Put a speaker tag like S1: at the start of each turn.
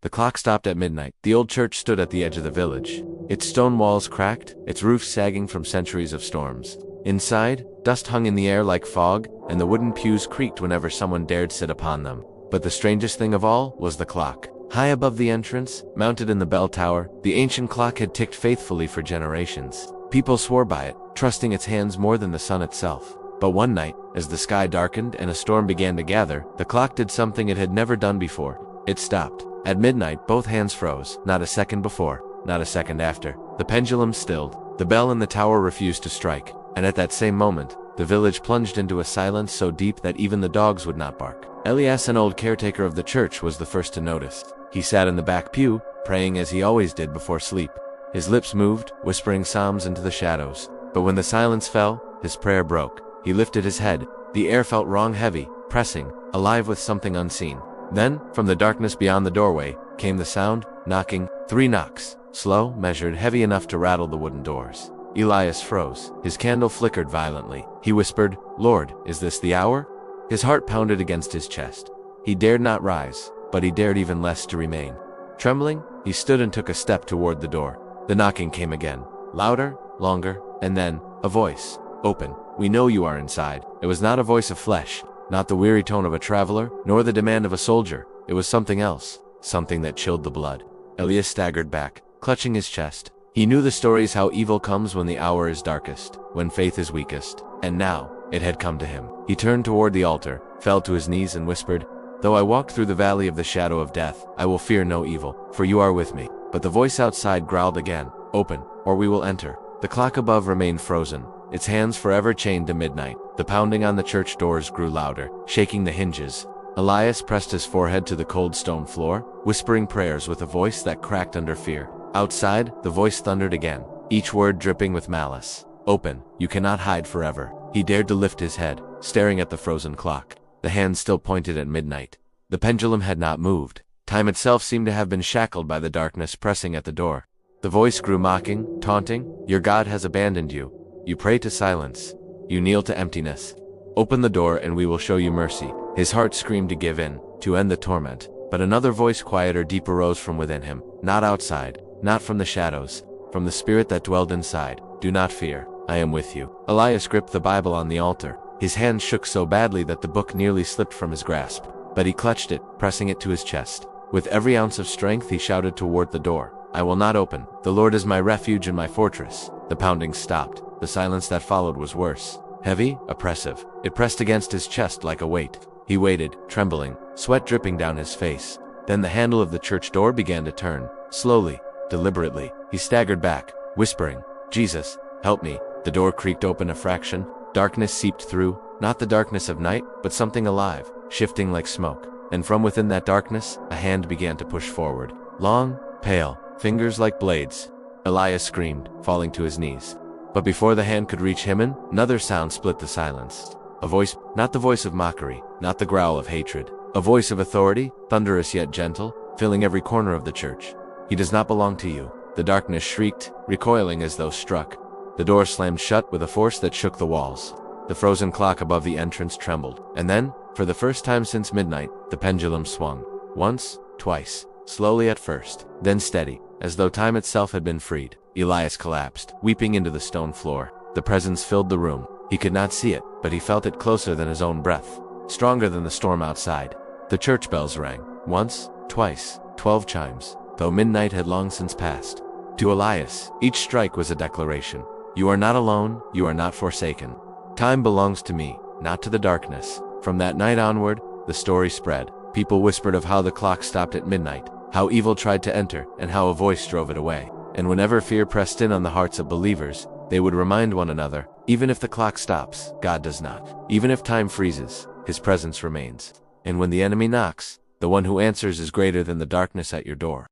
S1: The clock stopped at midnight. The old church stood at the edge of the village. Its stone walls cracked, its roof sagging from centuries of storms. Inside, dust hung in the air like fog, and the wooden pews creaked whenever someone dared sit upon them. But the strangest thing of all was the clock. High above the entrance, mounted in the bell tower, the ancient clock had ticked faithfully for generations. People swore by it, trusting its hands more than the sun itself. But one night, as the sky darkened and a storm began to gather, the clock did something it had never done before. It stopped. At midnight, both hands froze, not a second before, not a second after. The pendulum stilled. The bell in the tower refused to strike. And at that same moment, the village plunged into a silence so deep that even the dogs would not bark. Elias, an old caretaker of the church, was the first to notice. He sat in the back pew, praying as he always did before sleep. His lips moved, whispering psalms into the shadows. But when the silence fell, his prayer broke. He lifted his head. The air felt wrong, heavy, pressing, alive with something unseen. Then, from the darkness beyond the doorway, came the sound, knocking, 3 knocks, slow, measured, heavy enough to rattle the wooden doors. Elias froze. His candle flickered violently. He whispered, "Lord, is this the hour?" His heart pounded against his chest. He dared not rise, but he dared even less to remain. Trembling, he stood and took a step toward the door. The knocking came again, louder, longer, and then, a voice. "Open. We know you are inside." It was not a voice of flesh, not the weary tone of a traveler, nor the demand of a soldier. It was something else, something that chilled the blood. Elias staggered back, clutching his chest. He knew the stories how evil comes when the hour is darkest, when faith is weakest. And now, it had come to him. He turned toward the altar, fell to his knees and whispered, "Though I walk through the valley of the shadow of death, I will fear no evil, for you are with me." But the voice outside growled again, "Open, or we will enter." The clock above remained frozen, its hands forever chained to midnight. The pounding on the church doors grew louder, shaking the hinges. Elias pressed his forehead to the cold stone floor, whispering prayers with a voice that cracked under fear. Outside, the voice thundered again, each word dripping with malice. "Open, you cannot hide forever." He dared to lift his head, staring at the frozen clock. The hand still pointed at midnight. The pendulum had not moved. Time itself seemed to have been shackled by the darkness pressing at the door. The voice grew mocking, taunting. "Your God has abandoned you. You pray to silence. You kneel to emptiness. Open the door and we will show you mercy." His heart screamed to give in, to end the torment. But another voice, quieter, deeper, rose from within him. Not outside, not from the shadows, from the spirit that dwelled inside. "Do not fear, I am with you." Elias gripped the Bible on the altar. His hand shook so badly that the book nearly slipped from his grasp. But he clutched it, pressing it to his chest. With every ounce of strength he shouted toward the door, "I will not open. The Lord is my refuge and my fortress." The pounding stopped. The silence that followed was worse. Heavy, oppressive. It pressed against his chest like a weight. He waited, trembling, sweat dripping down his face. Then the handle of the church door began to turn. Slowly, deliberately, he staggered back, whispering, "Jesus, help me." The door creaked open a fraction. Darkness seeped through, not the darkness of night, but something alive, shifting like smoke. And from within that darkness, a hand began to push forward. Long, pale, fingers like blades. Elias screamed, falling to his knees. But before the hand could reach him, another sound split the silence. A voice, not the voice of mockery, not the growl of hatred. A voice of authority, thunderous yet gentle, filling every corner of the church. "He does not belong to you." The darkness shrieked, recoiling as though struck. The door slammed shut with a force that shook the walls. The frozen clock above the entrance trembled. And then, for the first time since midnight, the pendulum swung. Once, twice, slowly at first, then steady, as though time itself had been freed. Elias collapsed, weeping into the stone floor. The presence filled the room. He could not see it, but he felt it closer than his own breath, stronger than the storm outside. The church bells rang. Once, twice, 12 chimes, though midnight had long since passed. To Elias, each strike was a declaration. "You are not alone, you are not forsaken. Time belongs to me, not to the darkness." From that night onward, the story spread. People whispered of how the clock stopped at midnight, how evil tried to enter, and how a voice drove it away. And whenever fear pressed in on the hearts of believers, they would remind one another, even if the clock stops, God does not. Even if time freezes, His presence remains. And when the enemy knocks, the one who answers is greater than the darkness at your door.